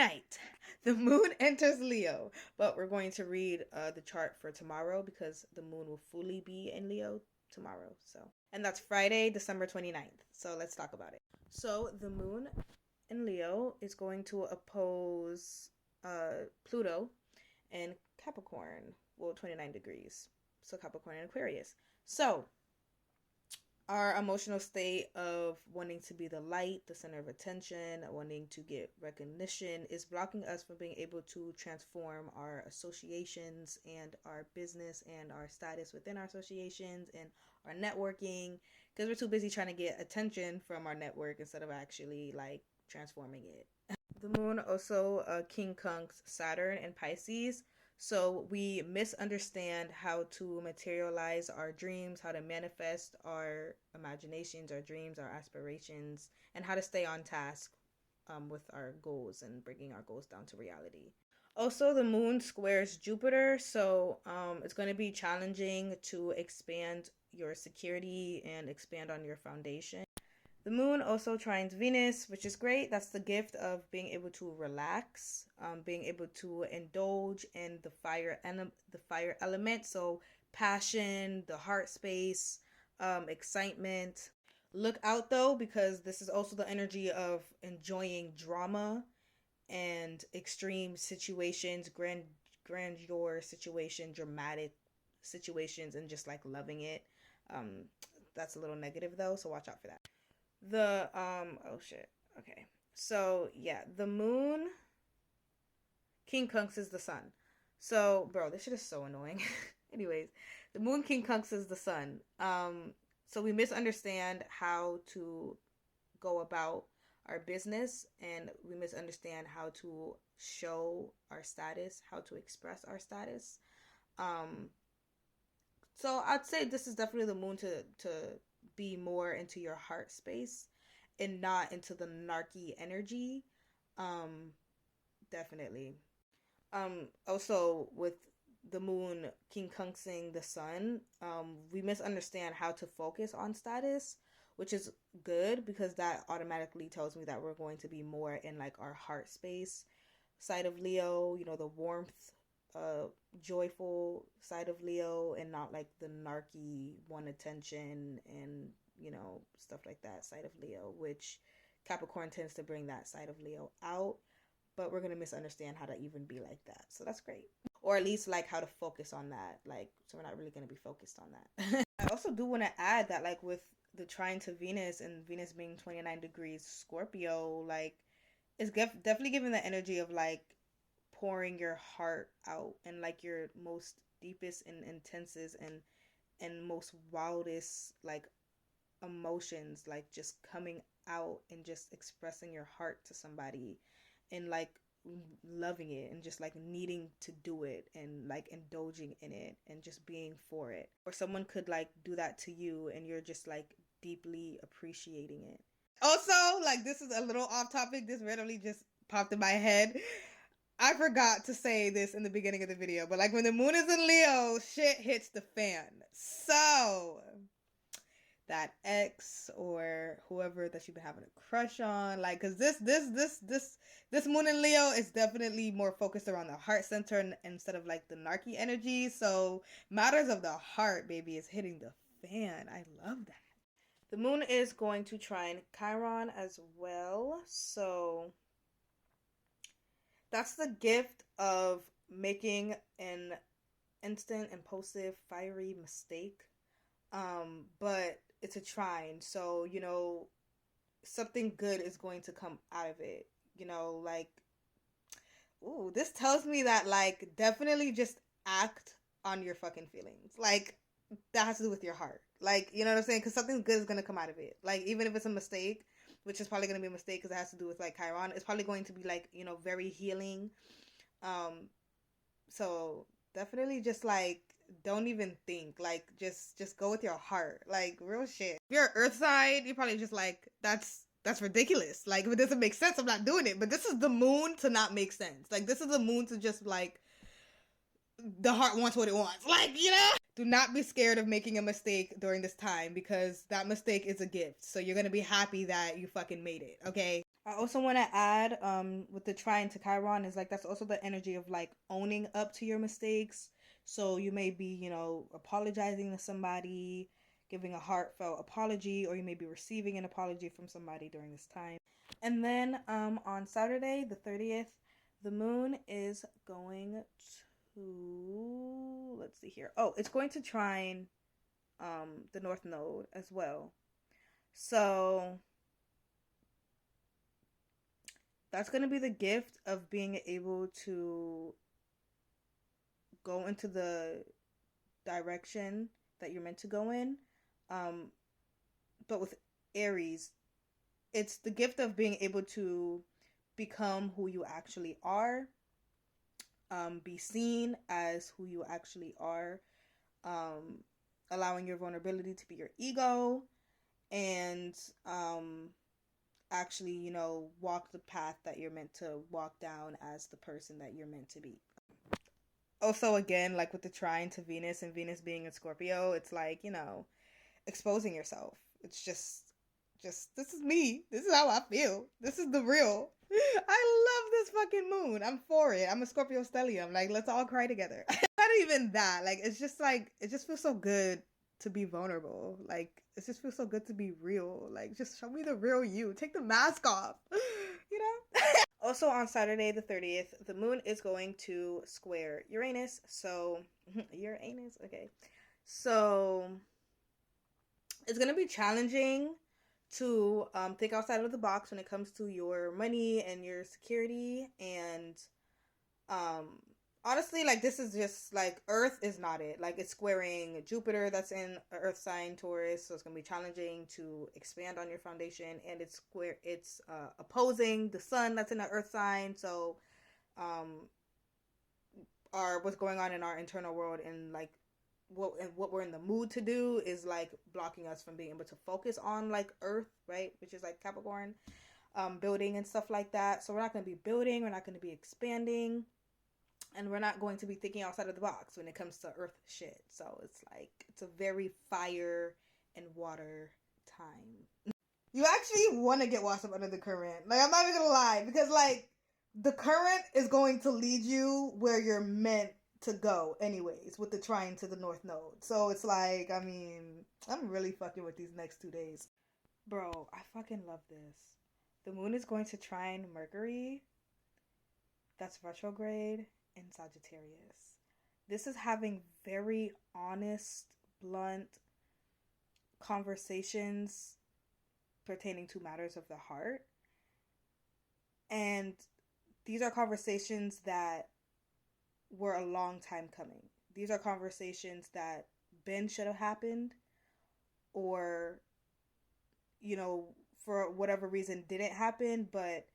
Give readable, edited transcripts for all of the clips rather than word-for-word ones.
tonight, the moon enters Leo, but we're going to read the chart for tomorrow because the moon will fully be in Leo tomorrow. And that's Friday, December 29th. So let's talk about it. So the moon in Leo is going to oppose Pluto and Capricorn, well, 29 degrees. So Capricorn and Aquarius. So our emotional state of wanting to be the light, the center of attention, wanting to get recognition is blocking us from being able to transform our associations and our business and our status within our associations and our networking, because we're too busy trying to get attention from our network instead of actually like transforming it. The moon also quincunx Saturn in Pisces. So we misunderstand how to materialize our dreams, how to manifest our imaginations, our dreams, our aspirations, and how to stay on task with our goals and bringing our goals down to reality. Also, the moon squares Jupiter, so it's going to be challenging to expand your security and expand on your foundation. The moon also trines Venus, which is great. That's the gift of being able to relax, being able to indulge in the fire element. So passion, the heart space, excitement. Look out though, because this is also the energy of enjoying drama and extreme situations, grandeur situation, dramatic situations, and just like loving it. That's a little negative though, so watch out for that. Oh shit. Okay. So yeah, the moon quincunx is the sun. So bro, this shit is so annoying. Anyways, the moon quincunx is the sun. So we misunderstand how to go about our business, and we misunderstand how to show our status, how to express our status. So I'd say this is definitely the moon to be more into your heart space and not into the narky energy. Definitely. Also with the moon quincunxing the sun, we misunderstand how to focus on status, which is good because that automatically tells me that we're going to be more in like our heart space side of Leo, you know, the warmth, joyful side of Leo, and not like the narky want attention and, you know, stuff like that side of Leo, which Capricorn tends to bring that side of Leo out, but we're going to misunderstand how to even be like that. So that's great. Or at least like how to focus on that. Like, so we're not really going to be focused on that. I also do want to add that like with the trine to Venus and Venus being 29 degrees Scorpio, like it's definitely giving the energy of like pouring your heart out and like your most deepest and intensest and most wildest like emotions, like just coming out and just expressing your heart to somebody and like loving it and just like needing to do it and like indulging in it and just being for it. Or someone could like do that to you and you're just like deeply appreciating it. Also, like this is a little off topic, this randomly just popped in my head. I forgot to say this in the beginning of the video, but like when the moon is in Leo, shit hits the fan. So that ex or whoever that you've been having a crush on, like, cause this moon in Leo is definitely more focused around the heart center instead of like the narky energy. So matters of the heart, baby, is hitting the fan. I love that. The moon is going to trine Chiron as well, so that's the gift of making an instant, impulsive, fiery mistake. But it's a trine, so you know something good is going to come out of it. You know, like, ooh, this tells me that like definitely just act on your fucking feelings. Like that has to do with your heart. Like, you know what I'm saying? Because something good is gonna come out of it. Like even if it's a mistake, which is probably gonna be a mistake because it has to do with like Chiron, it's probably going to be like, you know, very healing. So definitely just like don't even think, like just go with your heart, like real shit. If you're earth side, you're probably just like that's ridiculous, like if it doesn't make sense I'm not doing it. But this is the moon to not make sense. Like this is the moon to just like the heart wants what it wants, like, you know. Do not be scared of making a mistake during this time because that mistake is a gift, so you're gonna be happy that you fucking made it, okay? I also want to add, with the trine to Chiron is like that's also the energy of like owning up to your mistakes. So you may be, apologizing to somebody, giving a heartfelt apology, or you may be receiving an apology from somebody during this time. And then on Saturday, the 30th, the moon is going to, let's see here. Oh, it's going to trine the North Node as well. So that's going to be the gift of being able to go into the direction that you're meant to go in. Um, but with Aries, it's the gift of being able to become who you actually are, be seen as who you actually are, um, allowing your vulnerability to be your ego, and actually, walk the path that you're meant to walk down as the person that you're meant to be. Also, again, like with the trine to Venus and Venus being in Scorpio, it's like, exposing yourself. It's just this is me. This is how I feel. This is the real. I love this fucking moon. I'm for it. I'm a Scorpio stellium. Like, let's all cry together. Not even that. Like, it's just like it just feels so good to be vulnerable. Like, it just feels so good to be real. Like, just show me the real you. Take the mask off. you know? Also on Saturday the 30th, the moon is going to square Uranus. So, Uranus, okay. So, it's going to be challenging to think outside of the box when it comes to your money and your security. And honestly, like, this is just like Earth is not it. Like, it's squaring Jupiter that's in Earth sign Taurus, so it's gonna be challenging to expand on your foundation. And it's opposing the sun that's in the Earth sign. So what's going on in our internal world, and like what we're in the mood to do is like blocking us from being able to focus on like Earth, right, which is like Capricorn, building and stuff like that. So we're not going to be building, we're not going to be expanding, and we're not going to be thinking outside of the box when it comes to Earth shit. So it's a very fire and water time. You actually want to get washed up under the current. Like, I'm not even gonna lie, because like the current is going to lead you where you're meant to go anyways, with the trine to the North Node. So it's like, I mean, I'm really fucking with these next 2 days. Bro, I fucking love this. The moon is going to trine Mercury, that's retrograde in Sagittarius. This is having very honest, blunt conversations pertaining to matters of the heart. And these are conversations that were a long time coming. These are conversations that Ben should have happened, or, for whatever reason didn't happen. But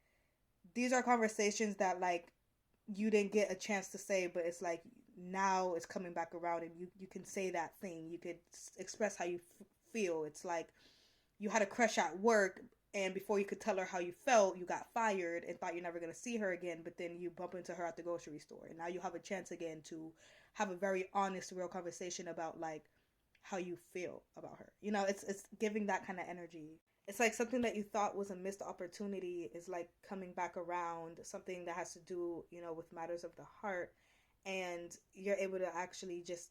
these are conversations that like you didn't get a chance to say, but it's like now it's coming back around, and you can say that thing. You could express how you feel. It's like you had a crush at work, and before you could tell her how you felt, you got fired and thought you're never going to see her again. But then you bump into her at the grocery store, and now you have a chance again to have a very honest, real conversation about like how you feel about her. It's giving that kind of energy. It's like something that you thought was a missed opportunity is like coming back around, something that has to do, with matters of the heart. And you're able to actually just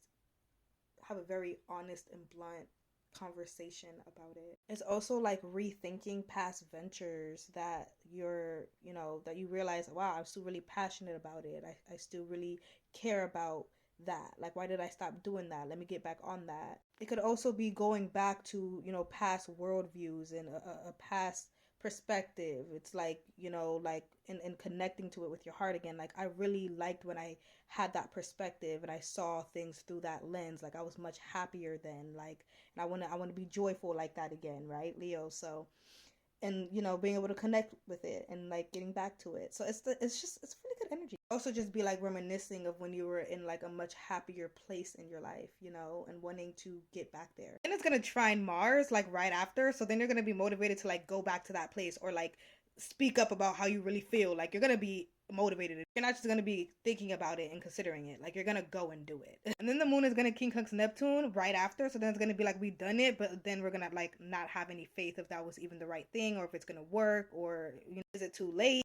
have a very honest and blunt conversation about it. It's also like rethinking past ventures that that you realize, wow, I'm still really passionate about it. I still really care about that. Like, why did I stop doing that? Let me get back on that. It could also be going back to, past worldviews and a past perspective. It's like, like in connecting to it with your heart again. Like, I really liked when I had that perspective and I saw things through that lens. Like, I was much happier then. Like, and I want to be joyful like that again, right, Leo? So, and being able to connect with it and like getting back to it. So it's really good energy. Also, just be like reminiscing of when you were in like a much happier place in your life, and wanting to get back there. And it's gonna trine Mars like right after, so then you're gonna be motivated to like go back to that place, or like speak up about how you really feel. Like, you're gonna be motivated. You're not just going to be thinking about it and considering it. Like, you're going to go and do it. And then the moon is going to quincunx Neptune right after. So then it's going to be like, we've done it, but then we're going to like not have any faith if that was even the right thing or if it's going to work or, you know, is it too late?